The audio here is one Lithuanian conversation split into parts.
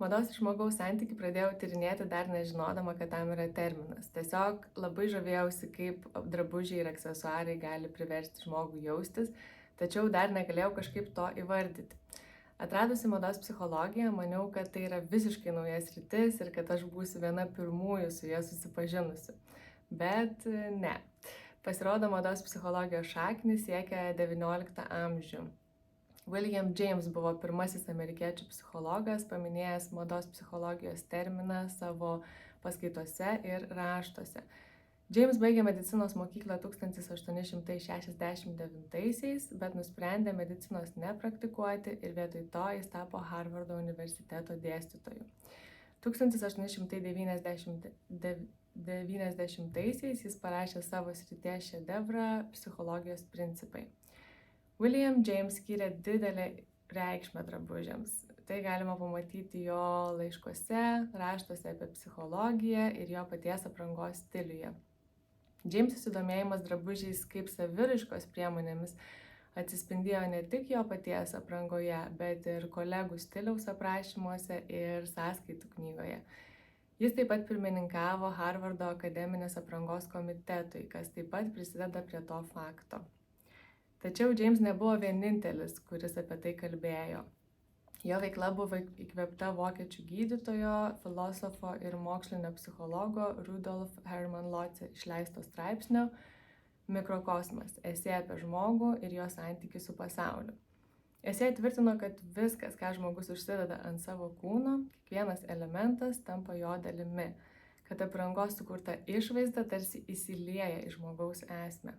Mados ir žmogaus santykių pradėjau tyrinėti dar nežinodama, kad tam yra terminas. Tiesiog labai žavėjausi, kaip drabužiai ir aksesuarai gali priversti žmogų jaustis, tačiau dar negalėjau kažkaip to įvardyti. Atradusi mados psichologiją, maniau, kad tai yra visiškai nauja sritis ir kad aš būsiu viena pirmųjų su ja susipažinusi. Bet ne. Pasirodo, mados psichologijos šaknys siekia XIX amžių. William James buvo pirmasis amerikiečių psichologas, paminėjęs mados psichologijos terminą savo paskaitose ir raštuose. James baigė medicinos mokyklą 1869, bet nusprendė medicinos nepraktikuoti ir vietoj to jis tapo Harvardo universiteto dėstytoju. 1890 jis parašė savo srities šedevrą Psichologijos principai. William James skyrė didelę reikšmę drabužiams. Tai galima pamatyti jo laiškuose, raštuose apie psichologiją ir jo paties aprangos stiliuje. James susidomėjimas drabužiais kaip saviraiškos priemonėmis atsispindėjo ne tik jo paties aprangoje, bet ir kolegų stiliaus aprašymuose ir sąskaitų knygoje. Jis taip pat pirmininkavo Harvardo akademinės aprangos komitetui, kas taip pat prisideda prie to fakto. Tačiau James nebuvo vienintelis, kuris apie tai kalbėjo. Jo veikla buvo įkvėpta vokiečių gydytojo, filosofo ir mokslinio psichologo Rudolf Hermann Lotze išleisto straipsnio Mikrokosmas – esė apie žmogų ir jo santykį su pasauliu. Esė tvirtino, kad viskas, ką žmogus užsideda ant savo kūno, kiekvienas elementas tampa jo dalimi, kad aprangos sukurta išvaizda tarsi įsilieja į žmogaus esmę.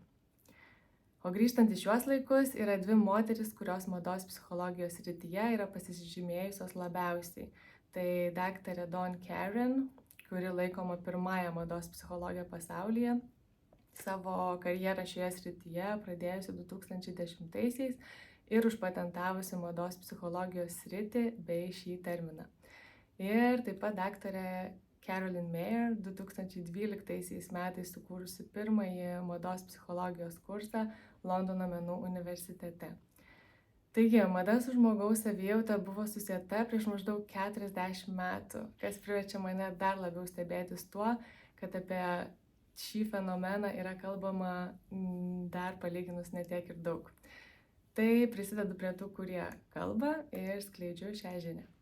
O grįžtant į šiuos laikus, yra dvi moteris, kurios mados psichologijos srityje yra pasižymėjusios labiausiai. Tai daktarė Dawn Karen, kuri laikoma pirmąją mados psichologę pasaulyje, savo karjerą šioje srityje pradėjusi 2010-aisiais ir užpatentavusi mados psichologijos sritį bei šį terminą. Ir taip pat daktarė Carolyn Mayer 2012 metais sukūrusi pirmąjį mados psichologijos kursą Londono menų universitete. Taigi, mada su žmogaus savijauta buvo susieta prieš maždaug 40 metų, kas priverčia mane dar labiau stebėtis tuo, kad apie šį fenomeną yra kalbama dar palyginus netiek ir daug. Tai prisidedu prie tų, kurie kalba ir skleidžiu šią žinią.